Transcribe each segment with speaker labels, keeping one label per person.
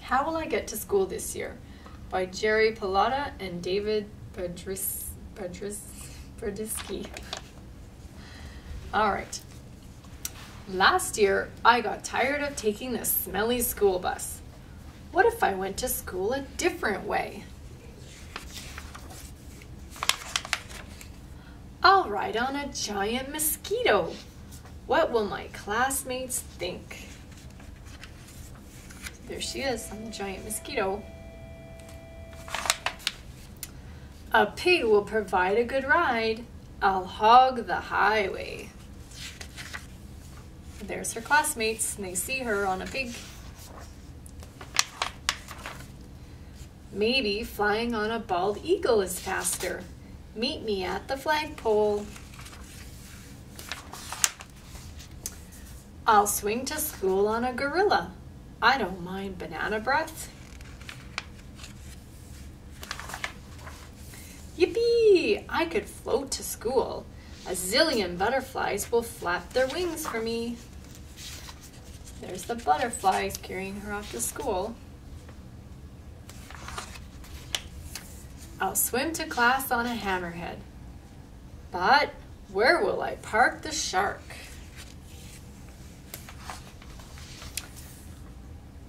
Speaker 1: How Will I Get to School This Year? By Jerry Pallotta and David Brodisky. All right. Last year, I got tired of taking the smelly school bus. What if I went to school a different way? I'll ride on a giant mosquito. What will my classmates think? There she is on the giant mosquito. A pig will provide a good ride. I'll hog the highway. There's her classmates, and they see her on a pig. Maybe flying on a bald eagle is faster. Meet me at the flagpole. I'll swing to school on a gorilla. I don't mind banana breath. Yippee! I could float to school. A zillion butterflies will flap their wings for me. There's the butterflies carrying her off to school. I'll swim to class on a hammerhead. But where will I park the shark?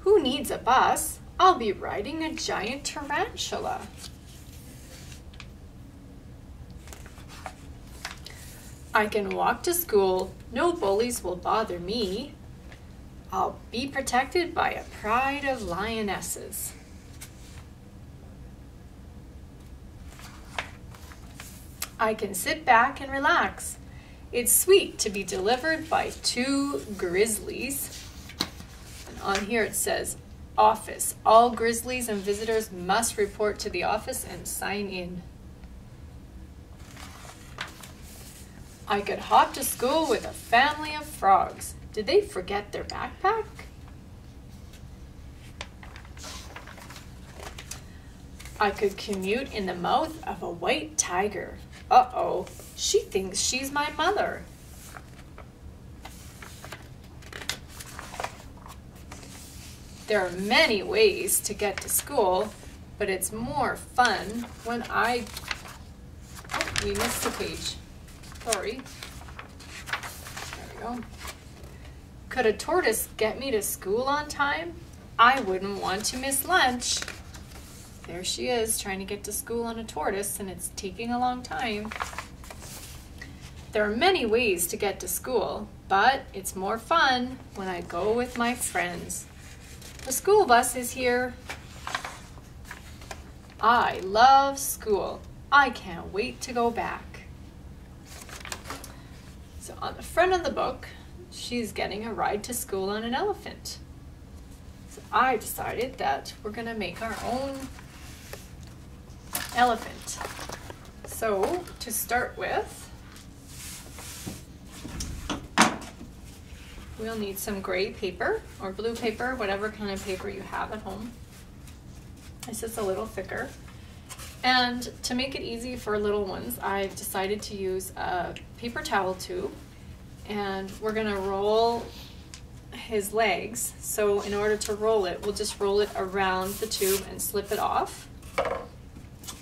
Speaker 1: Who needs a bus? I'll be riding a giant tarantula. I can walk to school. No bullies will bother me. I'll be protected by a pride of lionesses. I can sit back and relax. It's sweet to be delivered by two grizzlies. And on here it says, office. All grizzlies and visitors must report to the office and sign in. I could hop to school with a family of frogs. Did they forget their backpack? I could commute in the mouth of a white tiger. Uh-oh, she thinks she's my mother. There are many ways to get to school, but it's more fun when oh, we missed a page. Sorry. There we go. Could a tortoise get me to school on time? I wouldn't want to miss lunch. There she is trying to get to school on a tortoise, and it's taking a long time. There are many ways to get to school, but it's more fun when I go with my friends. The school bus is here. I love school. I can't wait to go back. So on the front of the book, she's getting a ride to school on an elephant. So I decided that we're going to make our own elephant. So to start with, we'll need some gray paper or blue paper, whatever kind of paper you have at home. It's just a little thicker. And to make it easy for little ones, I've decided to use a paper towel tube, and we're gonna roll his legs. So in order to roll it, we'll just roll it around the tube and slip it off.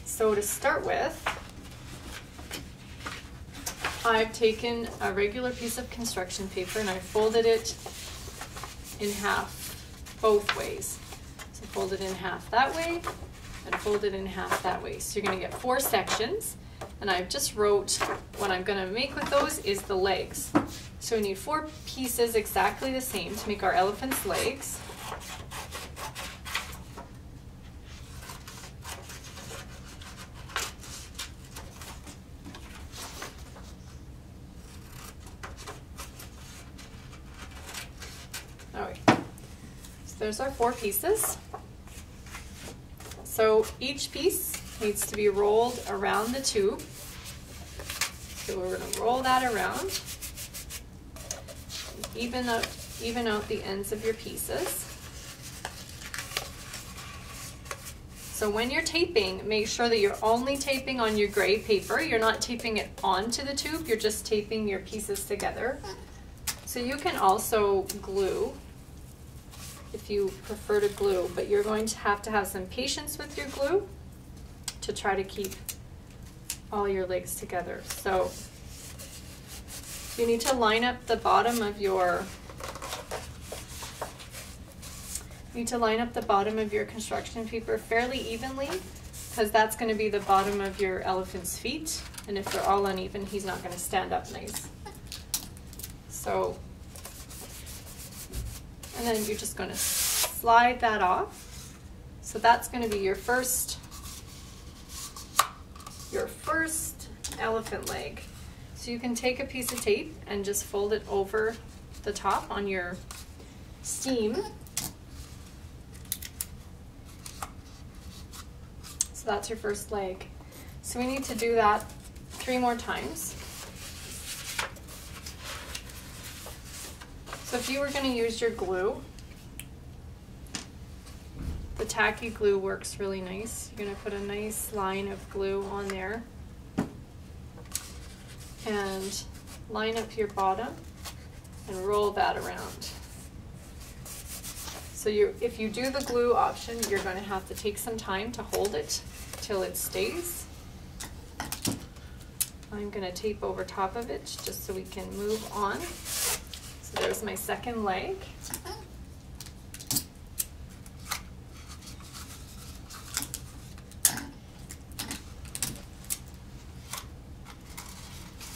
Speaker 1: So to start with, I've taken a regular piece of construction paper and I folded it in half both ways. So fold it in half that way and fold it in half that way. So you're going to get 4 sections, and I've just wrote what I'm going to make with those is the legs. So we need 4 pieces exactly the same to make our elephant's legs. All right, so there's our 4 pieces. So each piece needs to be rolled around the tube. So we're going to roll that around. Even out the ends of your pieces. So when you're taping, make sure that you're only taping on your gray paper. You're not taping it onto the tube, you're just taping your pieces together. So you can also glue if you prefer to glue, but you're going to have some patience with your glue to try to keep all your legs together. So you need to line up the bottom of your construction paper fairly evenly, because that's going to be the bottom of your elephant's feet, and if they're all uneven, he's not going to stand up nice. So, and then you're just going to slide that off. So that's going to be your first elephant leg. So you can take a piece of tape and just fold it over the top on your seam. So that's your first leg. So we need to do that 3 more times. So if you were going to use your glue, the tacky glue works really nice. You're going to put a nice line of glue on there and line up your bottom and roll that around. So if you do the glue option, you're going to have to take some time to hold it till it stays. I'm going to tape over top of it just so we can move on. So there's my second leg.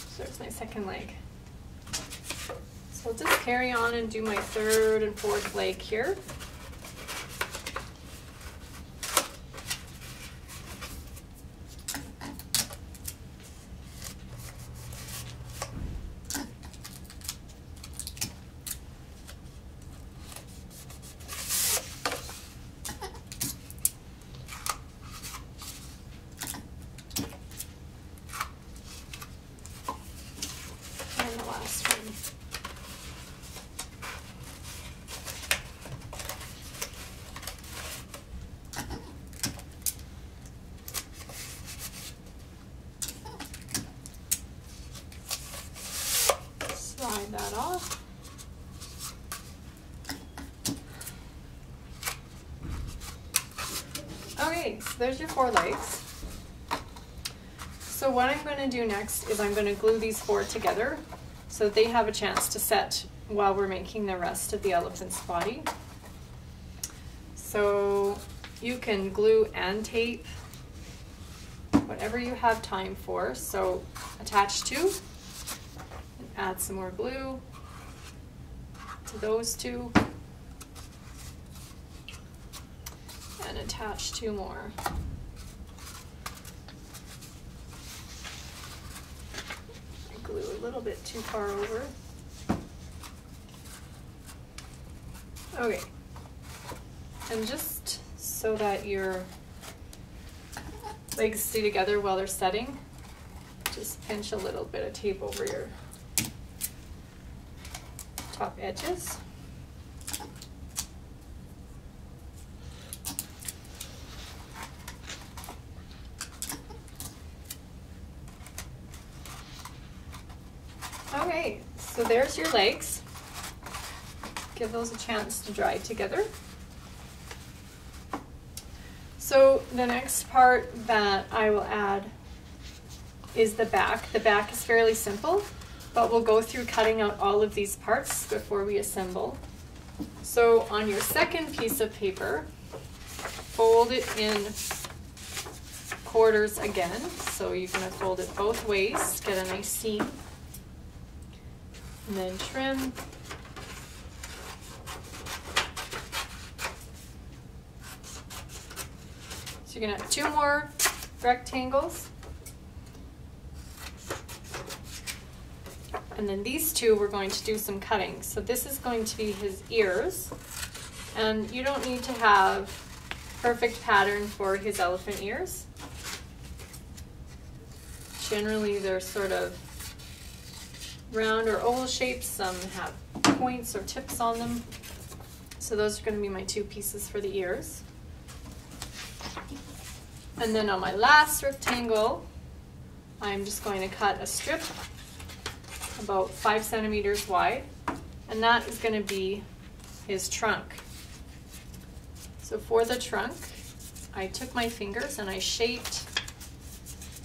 Speaker 1: So there's my second leg. So I'll just carry on and do my third and fourth leg here. Slide that off. Okay, so there's your 4 legs. So what I'm going to do next is I'm going to glue these 4 together so they have a chance to set while we're making the rest of the elephant's body. So you can glue and tape whatever you have time for. So attach 2. Add some more glue to those 2 and attach 2 more. I glue a little bit too far over. Okay, and just so that your legs stay together while they're setting, just pinch a little bit of tape over your top edges. Okay, so there's your legs. Give those a chance to dry together. So the next part that I will add is the back. The back is fairly simple, but we'll go through cutting out all of these parts before we assemble. So on your second piece of paper, fold it in quarters again. So you're going to fold it both ways, get a nice seam, and then trim. So you're going to have 2 more rectangles. And then these 2, we're going to do some cutting. So this is going to be his ears. And you don't need to have perfect pattern for his elephant ears. Generally, they're sort of round or oval shapes. Some have points or tips on them. So those are going to be my 2 pieces for the ears. And then on my last rectangle, I'm just going to cut a strip about 5 centimeters wide, and that is going to be his trunk. So for the trunk, I took my fingers and I shaped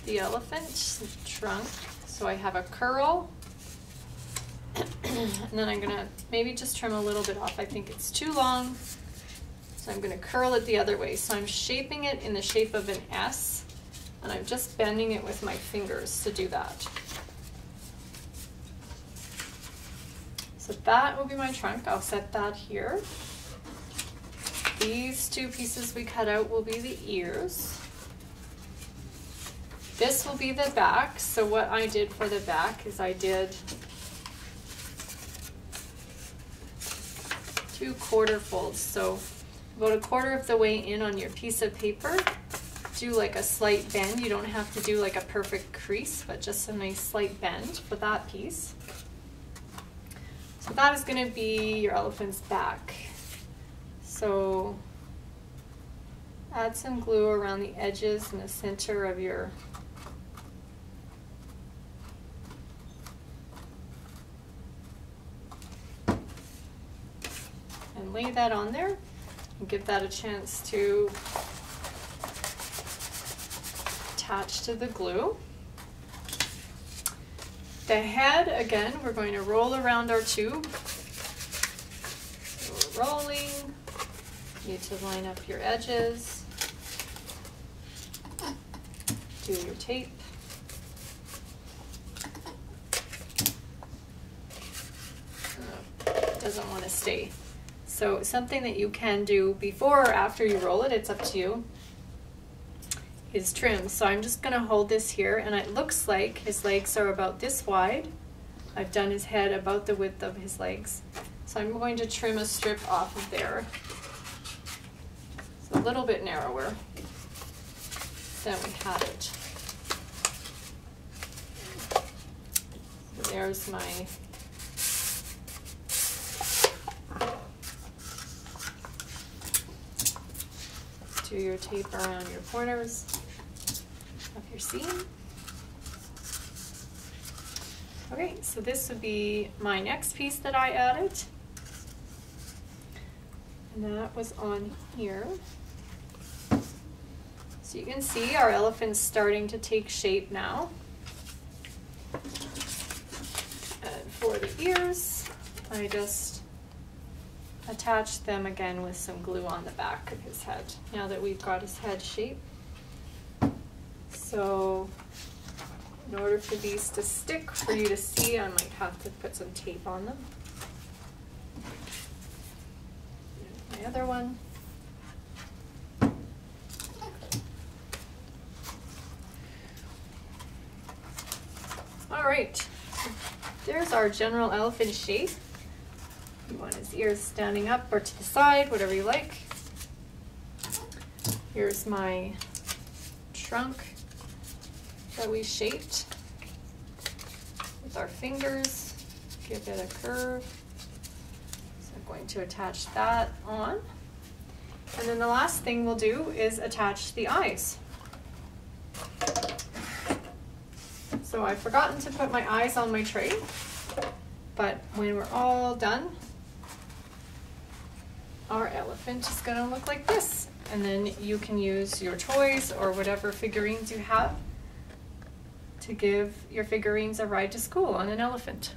Speaker 1: the elephant trunk. So I have a curl, and then I'm gonna maybe just trim a little bit off. I think it's too long, so I'm gonna curl it the other way. So I'm shaping it in the shape of an S, and I'm just bending it with my fingers to do that. So that will be my trunk. I'll set that here. These two pieces we cut out will be the ears. This will be the back. So what I did for the back is I did 2 quarter folds. So about a quarter of the way in on your piece of paper, do like a slight bend. You don't have to do like a perfect crease, but just a nice slight bend for that piece. So that is going to be your elephant's back. So add some glue around the edges and the center of your and lay that on there and give that a chance to attach to the glue. The head, again, we're going to roll around our tube. So we're rolling. You need to line up your edges. Do your tape. It doesn't want to stay. So something that you can do before or after you roll it, it's up to you, is trim. So I'm just going to hold this here, and it looks like his legs are about this wide. I've done his head about the width of his legs. So I'm going to trim a strip off of there. It's a little bit narrower than we had it. So there's my do your tape around your corners of your seam. Okay, so this would be my next piece that I added. And that was on here. So you can see our elephant's starting to take shape now. And for the ears, I just attach them again with some glue on the back of his head, now that we've got his head shape. So in order for these to stick for you to see, I might have to put some tape on them. My other one. All right, there's our general elephant shape. You want his ears standing up or to the side, whatever you like. Here's my trunk that we shaped with our fingers. Give it a curve. So I'm going to attach that on. And then the last thing we'll do is attach the eyes. So I've forgotten to put my eyes on my tray, but when we're all done, our elephant is going to look like this. And then you can use your toys or whatever figurines you have to give your figurines a ride to school on an elephant.